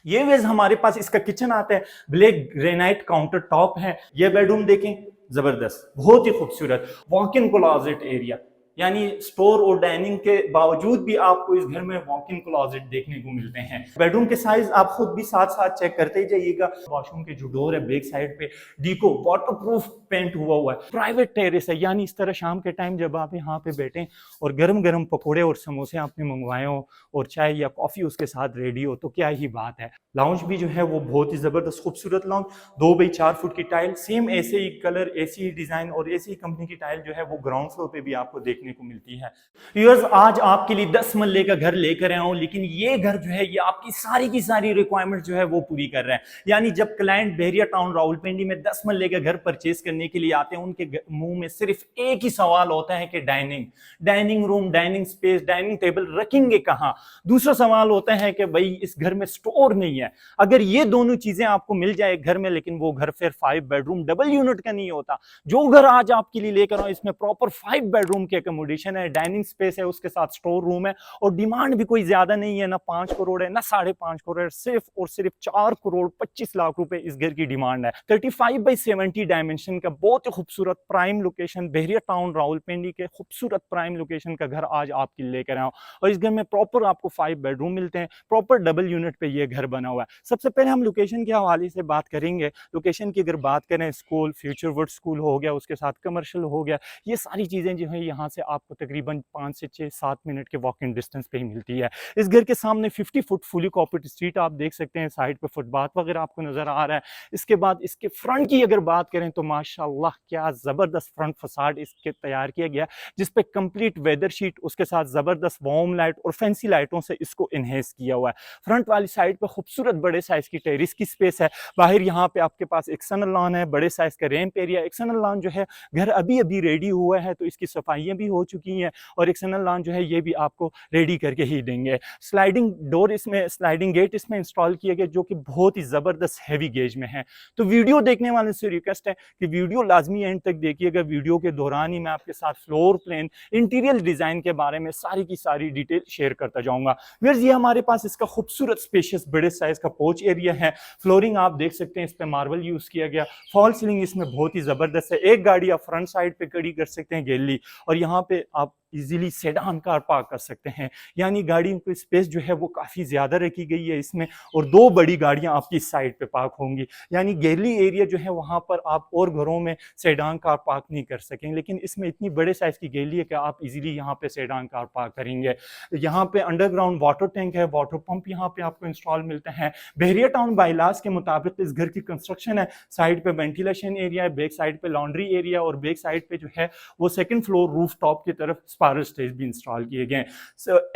ये वेज हमारे पास इसका किचन आता है, ब्लैक ग्रेनाइट काउंटर टॉप है। ये बेडरूम देखें, जबरदस्त, बहुत ही खूबसूरत वॉक इन क्लोजेट एरिया, यानी स्टोर और डाइनिंग के बावजूद भी आपको इस घर में वॉक इन क्लोजेट देखने को मिलते हैं। बेडरूम के साइज आप खुद भी साथ साथ चेक करते जाइएगा। वॉशरूम के जो डोर है बैक साइड पे डीको वाटरप्रूफ पेंट हुआ है। प्राइवेट टेरेस है, यानी इस तरह शाम के टाइम जब आप यहाँ पे बैठे और गरम गरम पकौड़े और समोसे आपने मंगवाए हो और चाय या कॉफी उसके साथ रेडी हो, तो क्या ही बात है। लाउंज भी जो है वो बहुत ही जबरदस्त खूबसूरत लाउंज, 2 बाई 4 फुट की टाइल, सेम ऐसे ही कलर, ऐसी ही डिजाइन और ऐसी ही कंपनी की टाइल जो है वो ग्राउंड फ्लोर पे भी आपको देखने को मिलती है। व्यूअर्स, आज आपके लिए 10 मरले का घर लेकर आया हूं, लेकिन ये घर जो है ये आपकी सारी की सारी रिक्वायरमेंट जो है वो पूरी कर रहा है। यानी जब क्लाइंट बहरिया टाउन रावलपिंडी में 10 मरले का घर परचेज करने के लिए आते हैं, उनके मुंह में सिर्फ एक ही सवाल होता है कि dining room, dining space, dining table रखेंगे कहां। दूसरा सवाल होता है कि भाई इस घर में स्टोर नहीं है। अगर ये दोनों चीजें आपको मिल जाए घर में, लेकिन वो घर फिर 5 बेडरूम डबल यूनिट का नहीं होता। जो घर आज आपके लिए लेकर आऊं, इसमें प्रॉपर 5 बेडरूम की अकोमोडेशन है, डाइनिंग स्पेस है, उसके साथ स्टोर रूम है, और डिमांड भी कोई ज्यादा नहीं है, ना 5 करोड़ है ना 5.5 करोड़ है, सिर्फ और सिर्फ 4 करोड़ 25 लाख रुपए इस घर की डिमांड है। 35 बाई 70 डायमेंशन का बहुत ही खूबसूरत प्राइम लोकेशन, बहरिया टाउन रावलपिंडी के खूबसूरत प्राइम लोकेशन का घर आज आपके लिए लेकर आऊं। और इस घर में प्रॉपर आपको 5 बेडरूम मिलते हैं, प्रॉपर डबल यूनिट पे ये घर बना हुआ है। सबसे पहले हम लोकेशन के हवाले से बात करेंगे। लोकेशन की अगर बात करें, स्कूल, फ्यूचर वर्ड स्कूल हो गया, उसके साथ कमर्शियल हो गया, ये सारी चीजें जो है यहाँ से आपको तकरीबन 5 से 6-7 मिनट के वॉक इन डिस्टेंस पे ही मिलती है। इस घर के सामने 50 फुट फुली कॉर्पोरेट स्ट्रीट आप देख सकते हैं, साइड पे फुटपाथ वगैरह आपको नजर आ रहा है। इसके बाद इसके फ्रंट की अगर बात करें तो माशाल्लाह क्या जबरदस्त फ्रंट फसाड इसके तैयार किया गया, जिसपे कंप्लीट वेदर शीट, उसके साथ जबरदस्त वार्म लाइट और फैंसी लाइटों से इसको इनहेंस किया हुआ है। फ्रंट वाली साइड पे खूबसूरत बड़े साइज की टेरिस की स्पेस है। बाहर यहाँ पे आपके पास एक्सटर्नल लॉन है, बड़े साइज का रैंप एरिया। एक्सटर्नल लॉन जो है घर अभी अभी रेडी हुआ है, तो इसकी सफाइयां भी हो चुकी हैं, और एक्सटर्नल लॉन जो है ये भी आपको रेडी करके ही देंगे। स्लाइडिंग डोर इसमें, स्लाइडिंग गेट इसमें इंस्टॉल किया गया, जो कि बहुत ही जबरदस्त हैवी गेज में है। तो वीडियो देखने वाले से रिक्वेस्ट है कि वीडियो लाजमी एंड तक देखिएगा। वीडियो के दौरान ही मैं आपके साथ फ्लोर प्लान, इंटीरियर डिजाइन के बारे में सारी की सारी डिटेल शेयर करता जाऊंगा। व्यूअर्स, ये हमारे पास इसका खूबसूरत स्पेशियस बड़े साइज का पोर्च एरिया है। फ्लोरिंग आप देख सकते हैं, इस पे मार्बल यूज किया गया। फॉल सीलिंग इसमें बहुत ही जबरदस्त है। एक गाड़ी आप फ्रंट साइड पे खड़ी कर सकते हैं गैलरी, और यहाँ पे आप इजीली सेडान कार पार्क कर सकते हैं। यानी गाड़ियों की स्पेस जो है वो काफी ज्यादा रखी गई है इसमें, और 2 बड़ी गाड़ियां आपकी साइड पे पार्क होंगी। यानी गैलरी एरिया जो है वहां पर आप और घरों में सेडान कार पार्क नहीं कर सकेंगे, लेकिन इसमें इतनी बड़े साइज की गैलरी है कि आप इजीली यहाँ पे सेडान कार पार्क करेंगे। यहाँ पे अंडरग्राउंड वाटर टैंक है, वाटर पंप यहाँ पे आपको इंस्टॉल मिलते हैं। बहरिया टाउन बाइलास के मुताबिक इस घर की कंस्ट्रक्शन है, साइड पे वेंटिलेशन एरिया है, बैक साइड पे लॉन्ड्री एरिया, और बैक साइड पे जो है वो सेकंड फ्लोर रूफ टॉप की तरफ स्पाइरल स्टेज भी इंस्टॉल किए गए।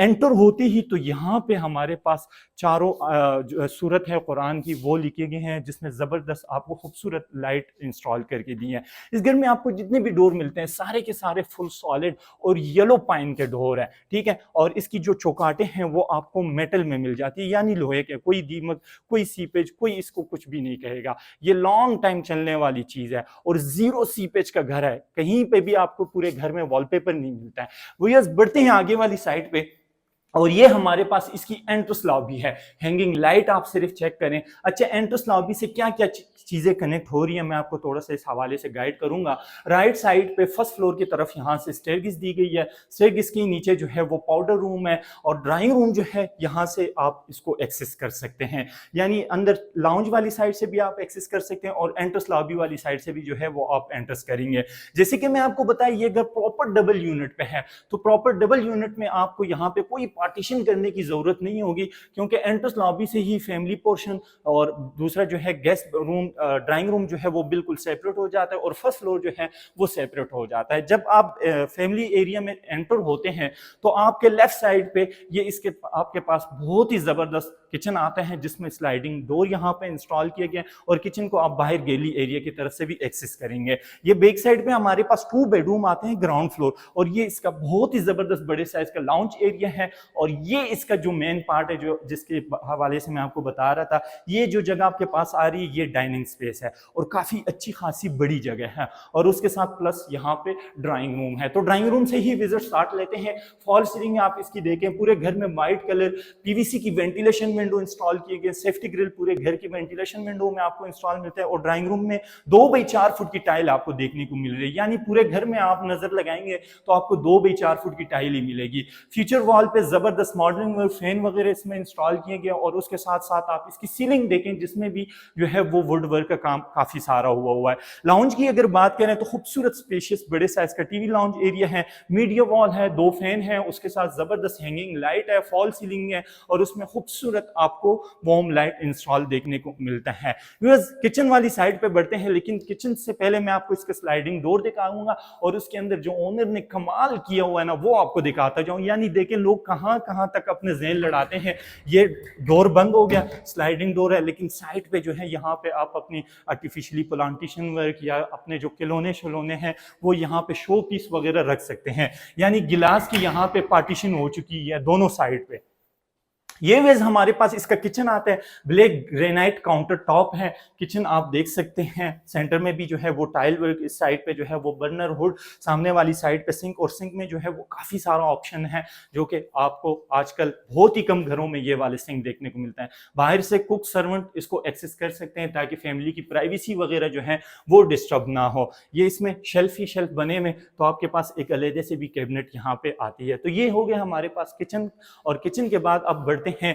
एंटर होते ही तो यहाँ पे हमारे पास चारों जो सूरत है कुरान की वो लिखे गए हैं, जिसमें जबरदस्त आपको खूबसूरत लाइट इंस्टॉल करके दी है। इस घर में आपको जितने भी डोर मिलते हैं सारे के सारे फुल सॉलिड और येलो पाइन के डोर है, ठीक है। और इसकी जो चौकाटें हैं वो आपको मेटल में मिल जाती है, यानी लोहे के। कोई दीमक, कोई सीपेज, कोई इसको कुछ भी नहीं कहेगा। ये लॉन्ग टाइम चलने वाली चीज है, और 0 सीपेज का घर है। कहीं पे भी आपको पूरे घर में वॉलपेपर नहीं मिलता है। वो बढ़ते हैं आगे वाली साइड पे, और ये हमारे पास इसकी एंट्रेंस लॉबी है। हैंगिंग लाइट आप सिर्फ चेक करें। अच्छा, एंट्रेंस लॉबी से क्या क्या चीजें कनेक्ट हो रही है मैं आपको थोड़ा सा इस हवाले से गाइड करूंगा। राइट साइड पे फर्स्ट फ्लोर की तरफ यहाँ से स्टेयरकेस दी गई है। स्टेयरकेस के नीचे जो है वो पाउडर रूम है, और ड्राइंग रूम जो है यहाँ से आप इसको एक्सेस कर सकते हैं। यानी अंदर लाउंज वाली साइड से भी आप एक्सेस कर सकते हैं, और एंट्रेंस लॉबी वाली साइड से भी जो है वो आप एंट्रेंस करेंगे। जैसे कि मैं आपको बताया, ये घर प्रॉपर डबल यूनिट पे है, तो प्रॉपर डबल यूनिट में आपको यहाँ पे कोई पार्टीशन करने की जरूरत नहीं होगी, क्योंकि एंट्रेंस लॉबी से ही फैमिली पोर्शन और दूसरा जो है गेस्ट रूम, ड्राइंग रूम जो है वो बिल्कुल सेपरेट हो जाता है, और फर्स्ट फ्लोर जो है वो सेपरेट हो जाता है। जब आप फैमिली एरिया में एंटर होते हैं तो आपके लेफ्ट साइड पे ये इसके आपके पास बहुत ही जबरदस्त किचन आता है, जिसमें स्लाइडिंग डोर यहाँ पे इंस्टॉल किया गया, और किचन को आप बाहर गैलरी एरिया की तरफ से भी एक्सेस करेंगे। ये बैक साइड पे हमारे पास 2 बेडरूम आते हैं ग्राउंड फ्लोर, और ये इसका बहुत ही जबरदस्त बड़े साइज का लाउंज एरिया है, और ये इसका जो मेन पार्ट है, जो जिसके हवाले से मैं आपको बता रहा था, ये जो जगह आपके पास आ रही है ये डाइनिंग स्पेस है और काफ़ी अच्छी खासी बड़ी जगह है। और उसके साथ प्लस यहाँ पे ड्राइंग रूम है। तो ड्राइंग रूम से ही विजिट स्टार्ट लेते हैं। फॉल सीलिंग आप इसकी देखें, पूरे घर में वाइट कलर पीवीसी की वेंटिलेशन विंडो इंस्टॉल किए गए, सेफ्टी ग्रिल पूरे घर की वेंटिलेशन विंडो में आपको इंस्टॉल मिलता है। और ड्राइंग रूम में 2 बाई 4 फुट की टाइल आपको देखने को मिल रही है, यानी पूरे घर में आप नजर लगाएंगे तो आपको 2 बाई 4 फुट की टाइल ही मिलेगी। फ्यूचर वॉल पे जबरदस्त मॉडलिंग और फैन वगैरह इसमें इंस्टॉल किए गए। और उसके साथ साथ आप इसकी सीलिंग देखें जिसमें भी जो है वो वुड वर्क का काम काफी सारा हुआ है। लाउंज की अगर बात करें तो खूबसूरत स्पेशियस बड़े साइज का टीवी लाउंज एरिया है, मीडिया वॉल है, 2 फैन है, उसके साथ जबरदस्त हैंगिंग लाइट है, फॉल सीलिंग है और उसमें खूबसूरत आपको वॉर्म लाइट इंस्टॉल देखने को मिलता है। किचन वाली साइड पे बढ़ते हैं, लेकिन किचन से पहले मैं आपको इसका स्लाइडिंग डोर दिखाऊंगा और उसके अंदर जो ओनर ने कमाल किया हुआ है ना वो आपको दिखाता जाऊं। यानी देखें लोग कहां कहां तक अपने ज़हन लड़ाते हैं। ये डोर बंद हो गया, स्लाइडिंग डोर है, लेकिन साइड पे जो है यहाँ पे आप अपनी आर्टिफिशियली प्लांटेशन वर्क या अपने जो खिलौने शलौने हैं वो यहाँ पे शो पीस वगैरह रख सकते हैं। यानी गिलास की यहाँ पे पार्टीशन हो चुकी है दोनों साइड पे। ये वेज हमारे पास इसका किचन आता है, ब्लैक ग्रेनाइट काउंटर टॉप है। किचन आप देख सकते हैं, सेंटर में भी जो है वो टाइल वर्क, इस साइड पे जो है वो बर्नर हुड, सामने वाली साइड पे सिंक, और सिंक में जो है वो काफी सारा ऑप्शन है जो कि आपको आजकल बहुत ही कम घरों में ये वाले सिंक देखने को मिलता है। बाहर से कुक सर्वेंट इसको एक्सेस कर सकते हैं ताकि फैमिली की प्राइवेसी वगैरह जो है वो डिस्टर्ब ना हो। ये इसमें शेल्फ ही शेल्फ बने में, तो आपके पास एक अलग से भी कैबिनेट यहाँ पे आती है। तो ये हो गया हमारे पास किचन। और किचन के बाद अब बढ़ते हैं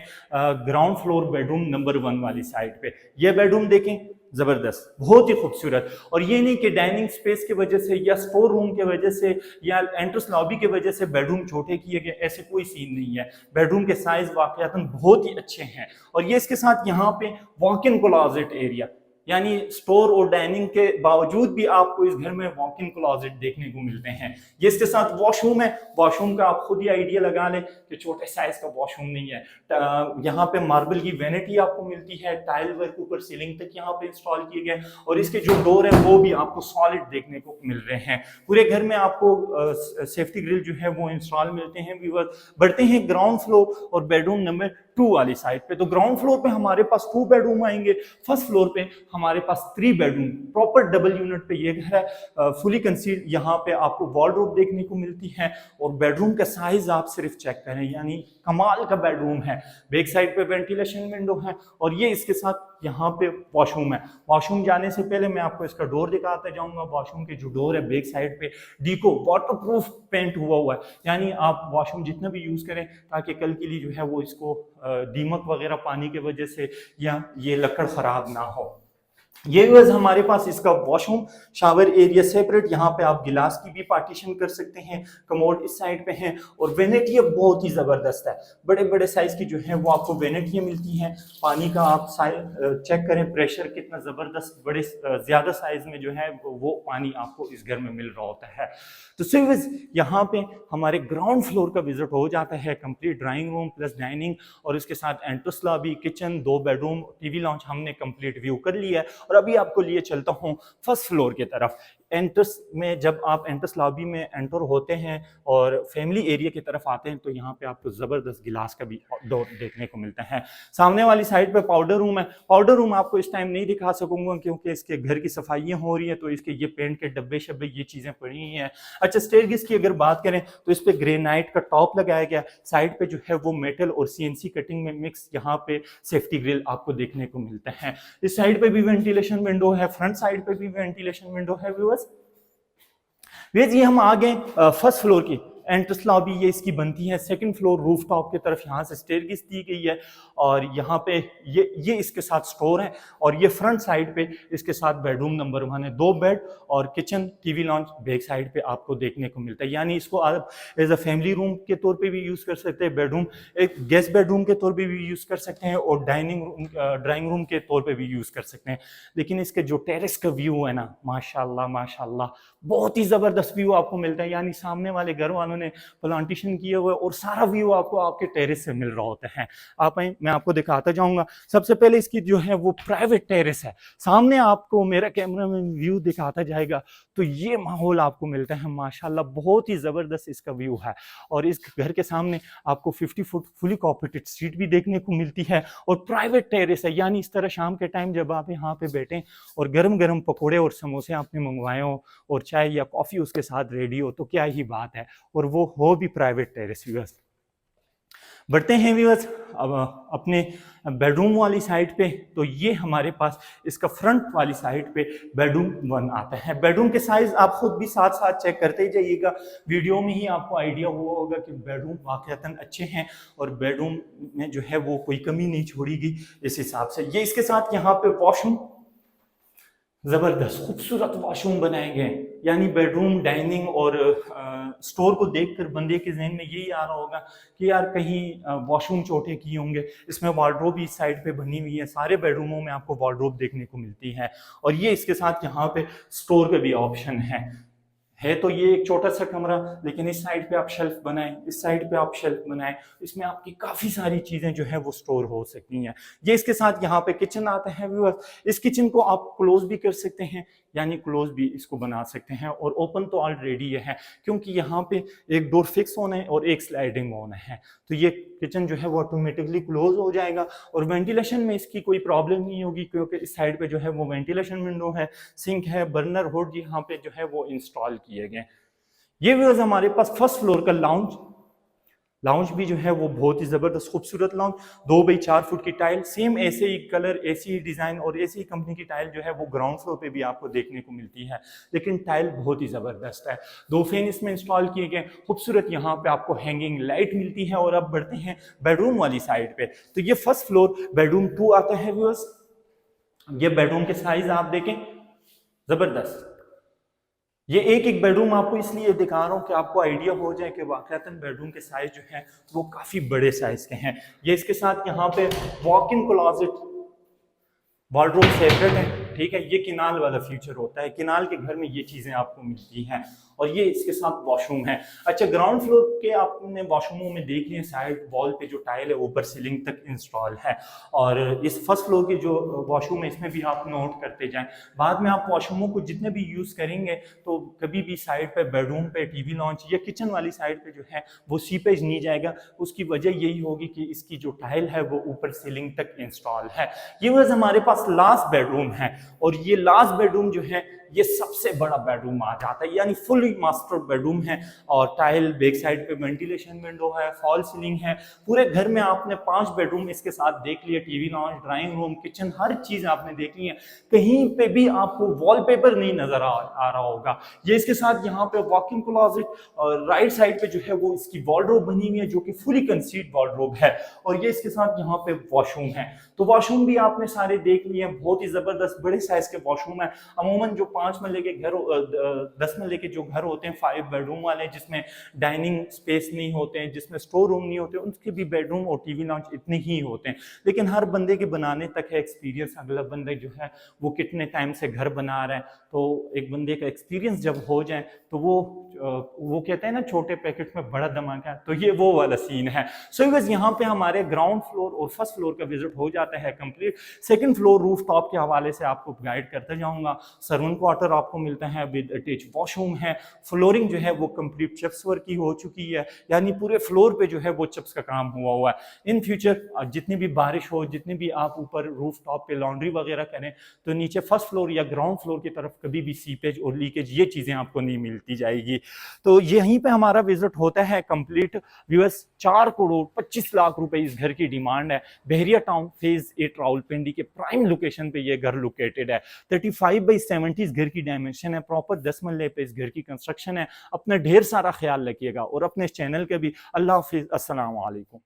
ग्राउंड फ्लोर बेडरूम नंबर 1 वाली साइड पे। ये बेडरूम देखें, जबरदस्त, बहुत ही खूबसूरत। और ये नहीं कि डाइनिंग स्पेस की वजह से या स्टोर रूम की वजह से या एंट्रेंस लॉबी की वजह से बेडरूम छोटे किए गए, ऐसे कोई सीन नहीं है। बेडरूम के साइज वाकयातन बहुत ही अच्छे हैं। और ये इसके साथ यहाँ पे वॉक इन क्लोजेट एरिया, यानी स्टोर और डाइनिंग के बावजूद भी आपको इस घर में वॉक इन क्लोजेट देखने को मिलते हैं। ये इसके साथ वॉशरूम है। वॉशरूम का आप खुद ही आइडिया लगा लें कि छोटे साइज का वॉशरूम नहीं है। यहाँ पे मार्बल की वैनिटी आपको मिलती है, टाइल वर्क ऊपर सीलिंग तक यहाँ पे इंस्टॉल किए गए, और इसके जो डोर है वो भी आपको सॉलिड देखने को मिल रहे हैं। पूरे घर में आपको सेफ्टी ग्रिल जो है वो इंस्टॉल मिलते हैं। व्यूअर्स, बढ़ते हैं ग्राउंड फ्लोर और बेडरूम नंबर 2 वाली साइड पे। तो ग्राउंड फ्लोर पे हमारे पास 2 बेडरूम आएंगे। फर्स्ट फ्लोर पे हमारे पास 3 बेडरूम, प्रॉपर डबल यूनिट पे ये घर है, फुली कंसील्ड। यहाँ पे आपको वॉर्डरोब देखने को मिलती है और बेडरूम का साइज आप सिर्फ चेक करें, यानी कमाल का बेडरूम है। बैक साइड पे वेंटिलेशन विंडो है और ये इसके साथ यहाँ पे वॉशरूम है। वॉशरूम जाने से पहले मैं आपको इसका डोर दिखाता जाऊंगा। वॉशरूम के जो डोर है बैक साइड पे डीको वाटरप्रूफ पेंट हुआ है, यानी आप वॉशरूम जितना भी यूज करें ताकि कल के लिए जो है वो इसको दीमक वगैरह पानी की वजह से या ये लकड़ खराब ना हो। ये वैसे हमारे पास इसका वॉशरूम, शावर एरिया सेपरेट, यहाँ पे आप गिलास की भी पार्टीशन कर सकते हैं। कमोड इस साइड पे हैं और वेनेटिया बहुत ही जबरदस्त है। बड़े बड़े साइज की जो है वो आपको वेनेटिया मिलती हैं। पानी का आप चेक करें, प्रेशर कितना जबरदस्त, बड़े ज्यादा साइज में जो है वो पानी आपको इस घर में मिल रहा होता है। तो सिर्फ यहाँ पे हमारे ग्राउंड फ्लोर का विजिट हो जाता है। Complete drawing room plus dining और इसके साथ entrance lobby, kitchen, 2 bedroom, TV launch हमने कंप्लीट व्यू कर लिया है। और अभी आपको लिए चलता हूँ फर्स्ट फ्लोर की तरफ। एंट्रेंस में जब आप एंट्रेंस लॉबी में एंटर होते हैं और फैमिली एरिया की तरफ आते हैं तो यहाँ पे आपको जबरदस्त गिलास का भी डोर देखने को मिलता है। सामने वाली साइड पे पाउडर रूम है। पाउडर रूम आपको इस टाइम नहीं दिखा सकूंगा क्योंकि इसके घर की सफाइयाँ हो रही है, तो इसके ये पेंट के डब्बे शब्बे ये चीजें पड़ी हुई हैं। अच्छा, स्टेयरकेस की अगर बात करें तो इस पे ग्रेनाइट का टॉप लगाया गया, साइड पे जो है वो मेटल और सीएनसी कटिंग में मिक्स यहाँ पे सेफ्टी ग्रिल आपको देखने को मिलता है। इस साइड पे भी वेंटिलेशन विंडो है, फ्रंट साइड पे भी वेंटिलेशन विंडो है। व्यूअर्स, ये हम आ गए फर्स्ट फ्लोर की एंट्रेंस लॉबी, ये इसकी बनती है। सेकंड फ्लोर रूफ टॉप की तरफ यहाँ से स्टेयरकेस दी गई है और यहाँ पे ये इसके साथ स्टोर है और ये फ्रंट साइड पे इसके साथ बेडरूम नंबर 1 है। 2 बेड और kitchen, TV launch back side पे आपको देखने को मिलता है। यानी इसको आप एज अ फैमिली रूम के तौर पे भी यूज कर सकते हैं, बेडरूम एक गेस्ट बेडरूम के तौर पे भी यूज कर सकते हैं और ड्राइंग रूम के तौर पे भी यूज कर सकते हैं। लेकिन इसके जो टेरेस का व्यू है ना, माशाल्लाह माशाल्लाह, बहुत ही जबरदस्त व्यू आपको मिलता है। यानी सामने वाले घर वालों इन्होंने प्लांटेशन किया हुआ है और सारा व्यू आपको आपके टेरेस से मिल रहा होता है। आप आए, मैं आपको दिखाता जाऊंगा। सबसे पहले इसकी जो है वो प्राइवेट टेरेस है, सामने आपको मेरा कैमरा में व्यू दिखाता जाएगा तो ये माहौल आपको मिलता है माशाल्लाह, बहुत ही जबरदस्त इसका व्यू है। और इस घर के सामने आपको 50 फुट फुली कॉर्पोरेटेड स्ट्रीट भी देखने को मिलती है और प्राइवेट टेरेस है, यानी इस तरह शाम के टाइम जब आप यहाँ पे बैठें और गरम गरम पकोड़े और समोसे आपने मंगवाए हो और चाय या कॉफी उसके साथ रेडी हो तो क्या ही बात है, और वो हो भी प्राइवेट टेरेस। व्यूअर्स बढ़ते हैं व्यूअर्स अब अपने बेडरूम वाली साइड पे। तो ये हमारे पास इसका फ्रंट वाली साइड पे बेडरूम 1 आता है। बेडरूम के साइज आप खुद भी साथ साथ चेक करते ही जाइएगा, वीडियो में ही आपको आइडिया हुआ होगा कि बेडरूम वाकईतन अच्छे हैं और बेडरूम में जो है वो कोई कमी नहीं छोड़ी गई इस हिसाब से। ये इसके साथ यहाँ पे वॉशरूम, जबरदस्त खूबसूरत वॉशरूम बनाए गए, यानी बेडरूम, डाइनिंग और स्टोर को देखकर बंदे के जहन में यही आ रहा होगा कि यार कहीं वॉशरूम छोटे किए होंगे। इसमें वार्डरोब भी इस साइड पे बनी हुई है, सारे बेडरूमों में आपको वार्डरोब देखने को मिलती है। और ये इसके साथ यहाँ पे स्टोर का भी ऑप्शन है तो ये एक छोटा सा कमरा, लेकिन इस साइड पे आप शेल्फ बनाएं, इस साइड पे आप शेल्फ बनाएं, इसमें आपकी काफ़ी सारी चीज़ें जो है वो स्टोर हो सकती हैं। ये इसके साथ यहाँ पे किचन आता है व्यूअर्स। इस किचन को आप क्लोज भी कर सकते हैं, यानी क्लोज भी इसको बना सकते हैं, और ओपन तो ऑलरेडी ये है क्योंकि यहाँ पे एक डोर फिक्स होना है और एक स्लाइडिंग होना है, तो ये किचन जो है वो ऑटोमेटिकली क्लोज हो जाएगा। और वेंटिलेशन में इसकी कोई प्रॉब्लम नहीं होगी क्योंकि इस साइड पे जो है वो वेंटिलेशन विंडो है, सिंक है, बर्नर हुड यहाँ पे जो है वो इंस्टॉल किए गए। ये व्यूअर्स हमारे पास फर्स्ट फ्लोर का लाउंज भी जो है वो बहुत ही जबरदस्त खूबसूरत लाउंज, 2 बाई 4 फुट की टाइल, सेम ऐसे ही कलर, ऐसी ही डिजाइन और ऐसी ही कंपनी की टाइल जो है वो ग्राउंड फ्लोर पे भी आपको देखने को मिलती है, लेकिन टाइल बहुत ही जबरदस्त है। 2 फैन इसमें इंस्टॉल किए गए, खूबसूरत यहाँ पे आपको हैंगिंग लाइट मिलती है। और अब बढ़ते हैं बेडरूम वाली साइड पे। तो ये फर्स्ट फ्लोर बेडरूम 2 आता है व्यूअर्स। ये बेडरूम के साइज आप देखें, जबरदस्त। ये एक बेडरूम आपको इसलिए दिखा रहा हूँ कि आपको आइडिया हो जाए कि वाकईतन बेडरूम के साइज जो हैं वो काफ़ी बड़े साइज के हैं। ये इसके साथ यहाँ पे walk in closet, wardrobe separate है, ठीक है। ये किनाल वाला फीचर होता है, किनाल के घर में ये चीज़ें आपको मिलती हैं। और ये इसके साथ वॉशरूम है। अच्छा, ग्राउंड फ्लोर के आपने वॉशरूमों में देख लिया, साइड वॉल पे जो टाइल है ऊपर सीलिंग तक इंस्टॉल है। और इस फर्स्ट फ्लोर की जो वॉशरूम है इसमें भी आप नोट करते जाएं, बाद में आप वॉशरूमों को जितने भी यूज़ करेंगे तो कभी भी साइड पे, बेडरूम पे, टीवी लॉन्च या किचन वाली साइड पे जो है वो सीपेज नहीं जाएगा। उसकी वजह यही होगी कि इसकी जो टाइल है वो ऊपर सीलिंग तक इंस्टॉल है। ये वजह हमारे पास लास्ट बेडरूम है, और ये लास्ट बेडरूम जो है ये सबसे बड़ा बेडरूम आ जाता है, यानी फुली मास्टर बेडरूम है। और टाइल, बैक साइड पे वेंटिलेशन विंडो है, फॉल सीलिंग है। पूरे घर में आपने 5 बेडरूम इसके साथ देख लिए, TV lounge, drawing room, kitchen, हर चीज आपने देख ली है। कहीं पे भी आपको वॉलपेपर नहीं नजर आ रहा होगा। ये इसके साथ यहाँ पे वॉक इन क्लोजेट, और राइट साइड पे जो है वो इसकी वॉर्डरोब बनी हुई है जो कि फुली कंसील्ड वॉर्डरोब है। और ये इसके साथ यहाँ पे वॉशरूम है। तो वॉशरूम भी आपने सारे देख लिए हैं, बहुत ही जबरदस्त बड़े साइज के वॉशरूम है। अमूमन जो 5 मरले के घर, 10 मरले के जो घर होते हैं 5 बेडरूम वाले, जिसमें डाइनिंग स्पेस नहीं होते हैं, जिसमें स्टोर रूम नहीं होते, उनके भी बेडरूम और टीवी लॉन्च इतने ही होते हैं। लेकिन हर बंदे के बनाने तक है एक्सपीरियंस, अगला बंदा जो है वो कितने टाइम से घर बना रहा है। तो एक बंदे का एक्सपीरियंस जब हो जाए तो वो कहते हैं ना, छोटे पैकेट में बड़ा धमाका, तो ये वो वाला सीन है। सो गाइस, यहाँ पे हमारे ग्राउंड फ्लोर और फर्स्ट फ्लोर का विजिट हो जाता है complete. Second floor roof top के हवाले से आपको गाइड करता जाऊंगा। सर्वेंट क्वार्टर आपको मिलता है विद अटैच वॉशरूम है। फ्लोरिंग जो है वो कंप्लीट चिप्स वर्क की हो चुकी है, यानी पूरे फ्लोर पे जो है वो चिप्स का काम हुआ है। इन फ्यूचर जितनी भी बारिश हो, जितनी भी आप ऊपर रूफ टॉप पे लॉन्ड्री वगैरह करें, तो नीचे फर्स्ट फ्लोर या ग्राउंड फ्लोर की तरफ कभी भी सीपेज और लीकेज, ये चीजें आपको नहीं मिलती जाएगी। तो यहीं पे हमारा विजिट होता है कंप्लीट। व्यूअर्स, 4 करोड़ 25 लाख रुपए इस घर की डिमांड है। बहरिया टाउन फेज 8 रावलपिंडी के प्राइम लोकेशन पे ये घर लोकेटेड है। 35 बाई 70 इस घर की डायमेंशन है, प्रॉपर 10 मरले पे इस घर की कंस्ट्रक्शन है। अपना ढेर सारा ख्याल रखिएगा और अपने चैनल के भी। अल्लाह हाफिज, अस्सलाम वालेकुम।